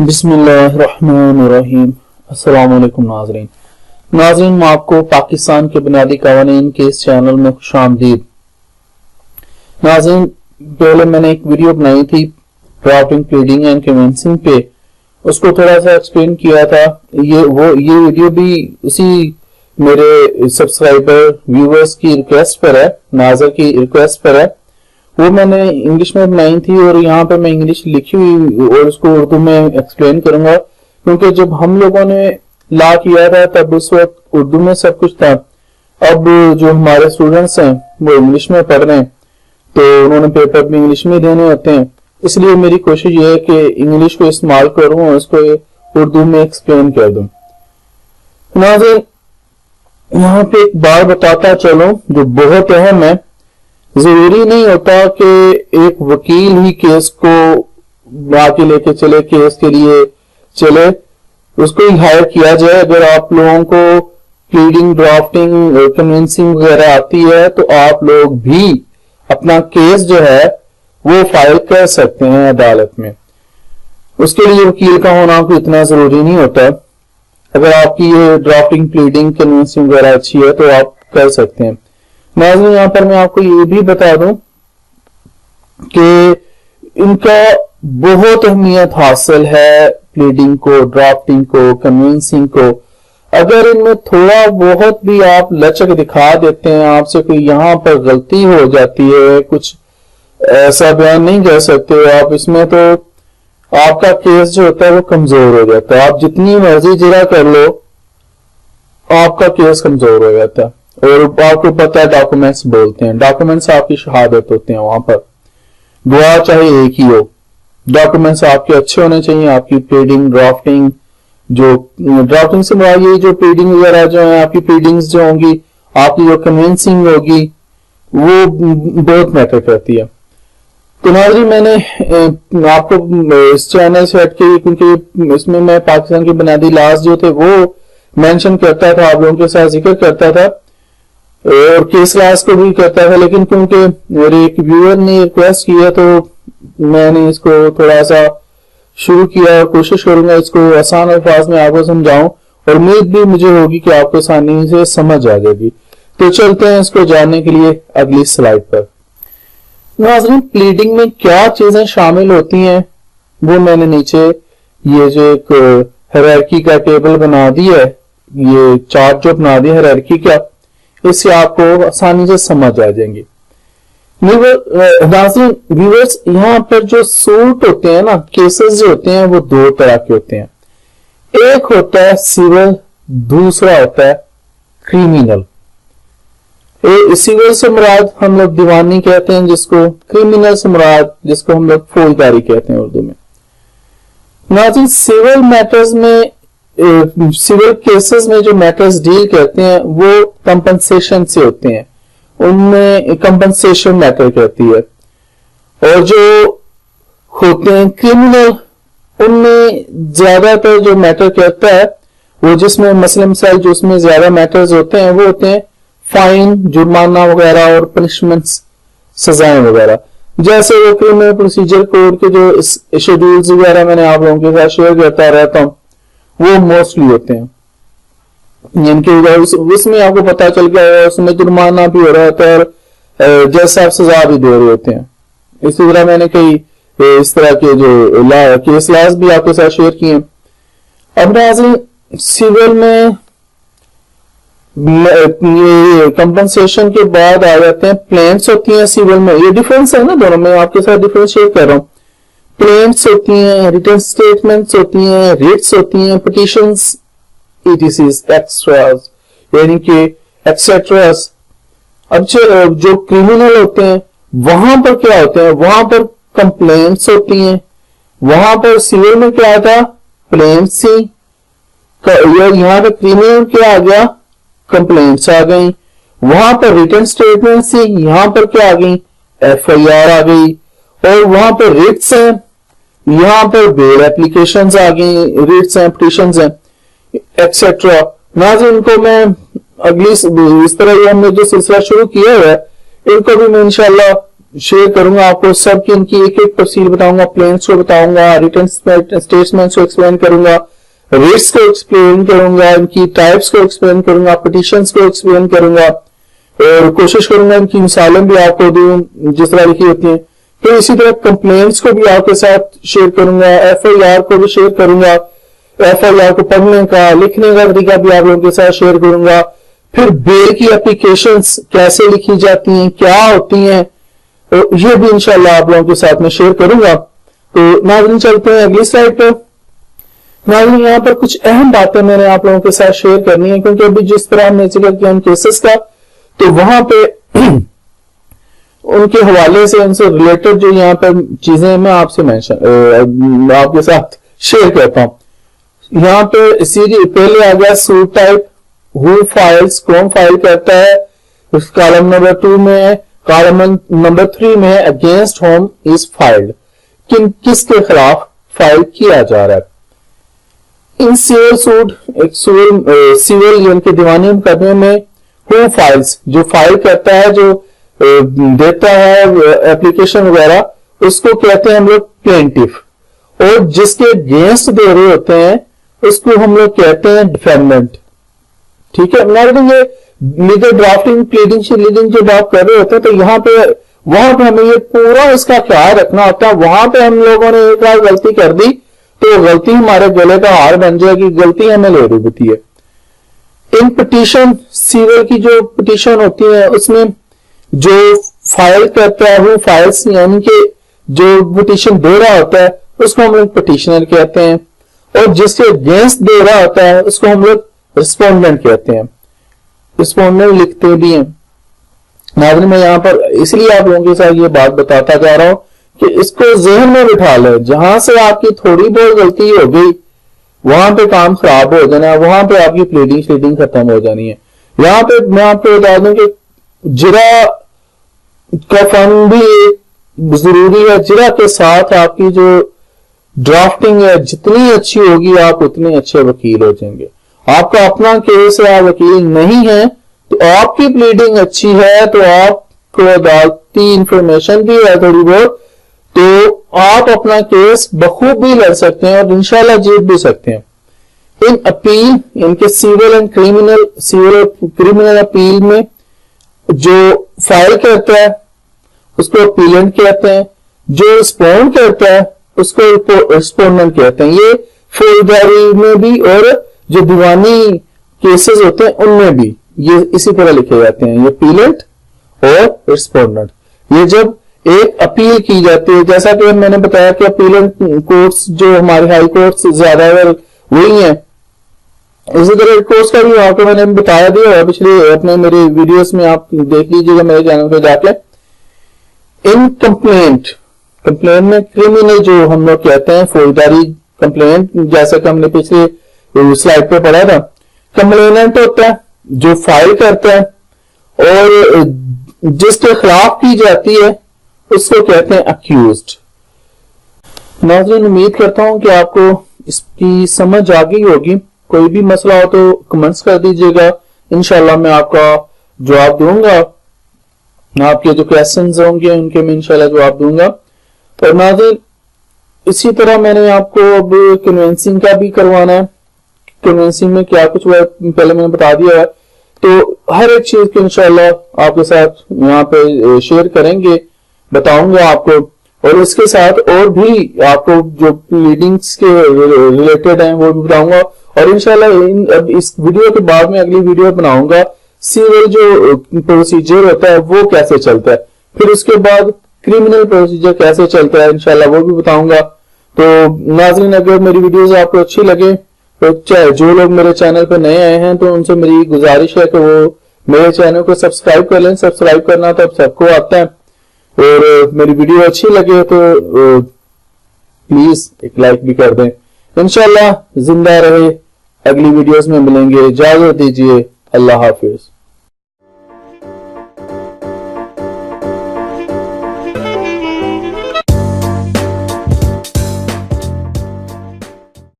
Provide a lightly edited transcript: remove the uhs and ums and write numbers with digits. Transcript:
बिस्मिल्लाहिर्रहमानिर्रहीम। अस्सलाम वालेकुम नाज़रीन, मैं आपको पाकिस्तान के बुनियादी कवानीन के इस चैनल में खुशामदीद। नाज़रीन, पहले मैंने एक वीडियो बनाई थी ड्राफ्टिंग, प्लीडिंग एंड कन्विंसिंग पे, उसको थोड़ा सा एक्सप्लेन किया था। ये वीडियो भी उसी मेरे सब्सक्राइबर व्यूवर्स की रिक्वेस्ट पर है, नाज़र की रिक्वेस्ट पर है। वो मैंने इंग्लिश में बनाई थी और यहाँ पे मैं इंग्लिश लिखी हुई और उसको उर्दू में एक्सप्लेन करूंगा, क्योंकि जब हम लोगों ने ला किया था तब उस वक्त उर्दू में सब कुछ था। अब जो हमारे स्टूडेंट्स हैं वो इंग्लिश में पढ़ रहे हैं, तो उन्होंने पेपर भी इंग्लिश में देने होते हैं, इसलिए मेरी कोशिश ये है कि इंग्लिश को इस्तेमाल करूं और उसको उर्दू में एक्सप्लेन कर दूं। नाज़रीन, यहाँ पे एक बात बताता चलो जो बहुत अहम है। जरूरी नहीं होता कि एक वकील ही केस को आगे लेके चले, केस के लिए चले, उसको ही हायर किया जाए। अगर आप लोगों को प्लीडिंग, ड्राफ्टिंग, कन्विंसिंग वगैरह आती है तो आप लोग भी अपना केस जो है वो फाइल कर सकते हैं अदालत में। उसके लिए वकील का होना कोई इतना जरूरी नहीं होता। अगर आपकी ये ड्राफ्टिंग, प्लीडिंग, कन्विंसिंग वगैरह अच्छी है तो आप कर सकते हैं। नाज़रीन, यहाँ पर मैं आपको ये भी बता दूं कि इनका बहुत अहमियत हासिल है, प्लीडिंग को, ड्राफ्टिंग को, कन्विंसिंग को। अगर इनमें थोड़ा बहुत भी आप लचक दिखा देते हैं, आपसे कोई यहाँ पर गलती हो जाती है, कुछ ऐसा बयान नहीं कर सकते हो आप इसमें, तो आपका केस जो होता है वो कमजोर हो जाता है। आप जितनी मर्जी जरा कर लो, आपका केस कमजोर हो जाता है। और आपको पता है डॉक्यूमेंट्स बोलते हैं, डॉक्यूमेंट्स आपकी शहादत होते हैं। वहां पर गवाह चाहे एक ही हो, डॉक्यूमेंट्स आपके अच्छे होने चाहिए। आपकी प्लीडिंग, ड्राफ्टिंग, जो ड्राफ्टिंग से मुराद ये जो प्लीडिंग वगैरह जो है, आपकी प्लीडिंग्स जो होंगी, आपकी जो कन्विंसिंग होगी, वो बहुत मैटर करती है। तो नाज़रीन, मैंने आपको इस चैनल से हटके, क्योंकि इसमें मैं पाकिस्तान के बुनियादी लॉज जो थे वो मेंशन करता था, आप लोगों के साथ जिक्र करता था और केस लॉज को भी करता था, लेकिन क्योंकि मेरे एक व्यूअर ने रिक्वेस्ट किया तो मैंने इसको थोड़ा सा शुरू किया और कोशिश करूंगा इसको आसान अल्फाज में आपको समझाऊं, और उम्मीद भी मुझे होगी कि आपको आसानी से समझ आ जाएगी। तो चलते हैं इसको जानने के लिए अगली स्लाइड पर। नाज़रीन, प्लीडिंग में क्या चीजें शामिल होती हैं वो मैंने नीचे ये जो एक हायरार्की का टेबल बना दिया है, ये चार्ट जो बना दिया हायरार्की का, इससे आपको आसानी से समझ आ जाएंगे। नाज़रीन व्यूअर्स, यहाँ पर जो सूट होते हैं ना, केसेस जो होते हैं वो दो तरह के होते हैं। एक होता है सिविल, दूसरा होता है क्रिमिनल। सिविल से मुराद हम लोग दीवानी कहते हैं जिसको, क्रिमिनल से मुराद जिसको हम लोग फौजदारी कहते हैं उर्दू में। नाज़रीन, सिविल मैटर्स में, सिविल केसेस में जो मैटर्स डील करते हैं वो कंपनसेशन से होते हैं, उनमें कंपनसेशन मैटर करती है। और जो होते हैं क्रिमिनल, उनमें ज्यादातर जो मैटर करता है वो, जिसमें मसलन मिसाल जो उसमें ज्यादा मैटर्स होते हैं वो होते हैं फाइन, जुर्माना वगैरह और पनिशमेंट्स, सजाएं वगैरह। जैसे वो क्रिमिनल प्रोसीजर कोड के जो शेड्यूल्स वगैरह मैंने आप लोगों के साथ शेयर करता रहता हूं, वो मोस्टली होते हैं जिनके उसमें आपको पता चल गया, उसमें जुर्माना भी हो रहा होता है और जैसा आप सजा भी दे रहे होते हैं। इसी तरह मैंने कई इस तरह के जो केस लॉज भी आपके साथ शेयर किए। अब नाज़रीन, सिविल में ये कंपनसेशन के बाद आ जाते हैं प्लेन्स होती हैं सिविल में। ये डिफरेंस है ना दोनों में, आपके साथ डिफरेंस शेयर कर रहा हूं। प्लेन्स होती हैं, रिटन स्टेटमेंट्स होती हैं, रिट्स होती हैं, पिटीशंस, ETCs, एक्स्ट्रास, यानी कि एक्सेट्रास। अब जो क्रिमिनल होते हैं वहां पर क्या होते हैं, वहां पर कंप्लेंट्स होती हैं। वहां पर सिविल में क्या था, प्लेन्स थी, यहाँ पे क्रिमिनल क्या आ गया, कंप्लेंट्स आ गई। वहां पर रिटन स्टेटमेंट थी, यहां पर क्या आ गई, FIR आ गई। और वहां पर रिट्स है, यहां पर बेल एप्लीकेशंस आ गई, रिट्स हैं, पिटीशंस हैं, एक्सेट्रा। नाज़रीन, इनको मैं अगली इस तरह हमने जो सिलसिला शुरू किया है, इनको भी मैं इंशाल्लाह शेयर करूंगा आपको सबकी इनकी एक एक तफसील बताऊंगा, प्लेन्स को बताऊंगा, रिटर्न स्टेटमेंट्स को एक्सप्लेन करूंगा, रेट्स को एक्सप्लेन करूंगा, इनकी टाइप्स को एक्सप्लेन करूंगा, पिटिशंस को एक्सप्लेन करूंगा और कोशिश करूंगा इनकी मिसालें भी आपको दूं जिस तरह लिखी होती हैं। फिर इसी तरह कंप्लेंट्स को भी आपके साथ शेयर करूंगा, FIR को भी शेयर करूंगा, FIR को पढ़ने का लिखने का तरीका भी आप लोगों के साथ शेयर करूंगा। फिर बेल की एप्लीकेशंस कैसे लिखी जाती हैं, क्या होती हैं, तो ये भी इंशाल्लाह आप लोगों के साथ में शेयर करूंगा। तो नाज़रीन चलते हैं अगली स्लाइड पर। नाज़रीन यहाँ पर कुछ अहम बातें मैंने आप लोगों के साथ शेयर करनी है, क्योंकि अभी जिस तरह हमने जिक्र किया उन केसेस का, तो वहां पे उनके हवाले से उनसे रिलेटेड जो यहाँ पर चीजें मैं आपसे आपके साथ शेयर करता हूं। यहाँ पे सीरीज पहले आ गया सूट टाइप, हु फाइल्स, कौन फाइल करता है, उस कॉलम नंबर 2 में, कॉलम नंबर 3 में अगेंस्ट होम इज फाइल्ड, किसके खिलाफ फाइल किया जा रहा है। इन सिविल सूट, एक सिविल यानी कि दीवानी मुकदमे में हु फाइल्स, जो फाइल करता है, जो देता है एप्लीकेशन वगैरह, उसको कहते हैं हम लोग प्लेंटिफ, और जिसके अगेंस्ट दे रहे होते हैं उसको हम लोग कहते हैं डिफेंडेंट। ठीक है, ये लीगल ड्राफ्टिंग, प्लीडिंग, शील्डिंग जब आप कर रहे होते हैं तो यहाँ पे वहां पे हमें ये पूरा इसका ख्याल रखना होता है। वहां पे हम लोगों ने एक बार गलती कर दी तो गलती हमारे गले का हार बन जाएगी, गलती हमें ले रही होती है। इन पिटीशन, सिविल की जो पिटीशन होती है उसमें जो फाइल करता है वो फाइल्स यानी कि जो पिटीशन दे रहा होता है उसको हम लोग पिटीशनर कहते हैं, और जिसके अगेंस्ट दे रहा होता है उसको हम लोग रिस्पोंडेंट कहते हैं। रिस्पोंडेंट लिखते भी हैं। नाज़रीन मैं यहाँ पर इसलिए आप लोगों के साथ ये बात बताता जा रहा हूं कि इसको जहन में बिठा ले, जहां से आपकी थोड़ी बहुत गलती हो गई वहां पे काम खराब हो जाना है, वहां पे आपकी प्लीडिंग शीडिंग खत्म हो जानी है। यहाँ पे मैं आपको बता दूं कि जिरा का फंड भी जरूरी है। जिरा के साथ आपकी जो ड्राफ्टिंग है जितनी अच्छी होगी आप उतने अच्छे वकील हो जाएंगे। आपका अपना केस है, आप वकील नहीं है, तो आपकी प्लीडिंग अच्छी है तो आपको अदालती इंफॉर्मेशन भी है थोड़ी बहुत, तो आप अपना केस बखूबी लड़ सकते हैं और इंशाल्लाह जीत भी सकते हैं। इन अपील, इनके सिविल एंड क्रिमिनल, सिविल और क्रिमिनल अपील में जो फाइल करता है उसको अपीलेंट कहते हैं, जो रिस्पोंड करता है उसको रिस्पोंडेंट कहते हैं। ये फौजदारी में भी और जो दीवानी केसेस होते हैं उनमें भी ये इसी तरह लिखे जाते हैं, ये अपीलेंट और रिस्पोंडेंट। ये जब एक अपील की जाती है, जैसा कि मैंने बताया कि अपीलेंट कोर्ट्स जो हमारे हाई कोर्ट्स ज्यादा वही है, इसी तरह कोर्स का भी आपको मैंने बताया दिया पिछले अपने मेरे वीडियोस में, आप देख लीजिएगा मेरे चैनल पे जाके। इन कंप्लेंट में क्रिमिनल जो हम लोग कहते हैं फौजदारी कंप्लेंट, जैसा कि हमने पिछले स्लाइड पे पढ़ा था, कंप्लेनेंट होता है जो फाइल करता है और जिसके खिलाफ की जाती है उसको कहते हैं अक्यूज्ड। नाज़रीन उम्मीद करता हूं कि आपको इसकी समझ आ गई होगी। कोई भी मसला हो तो कमेंट्स कर दीजिएगा, इंशाल्लाह मैं आपका जवाब दूंगा। आपके जो क्वेश्चंस होंगे उनके मैं इंशाल्लाह जवाब दूंगा। तो नाज़रीन इसी तरह मैंने आपको अब कन्वेंसिंग का भी करवाना है। कन्वेंसिंग में क्या कुछ हुआ पहले मैंने बता दिया है, तो हर एक चीज को इंशाल्लाह आपके साथ यहाँ पे शेयर करेंगे, बताऊंगा आपको, और इसके साथ और भी आपको जो प्लीडिंग्स के रिलेटेड हैं वो भी बताऊंगा। और इंशाल्लाह अब इस वीडियो के बाद में अगली वीडियो बनाऊंगा सिविल जो प्रोसीजर होता है वो कैसे चलता है, फिर उसके बाद क्रिमिनल प्रोसीजर कैसे चलता है इंशाल्लाह वो भी बताऊंगा। तो नाज़रीन अगर मेरी वीडियोस आपको अच्छी लगे तो जो लोग मेरे चैनल पर नए आए हैं तो उनसे मेरी गुजारिश है कि वो मेरे चैनल को सब्सक्राइब कर लें। सब्सक्राइब करना तो सबको आता है, और मेरी वीडियो अच्छी लगे तो प्लीज एक लाइक भी कर दें। इंशाल्लाह जिंदा रहे, अगली वीडियोस में मिलेंगे। इजाजत दीजिए, अल्लाह हाफिज।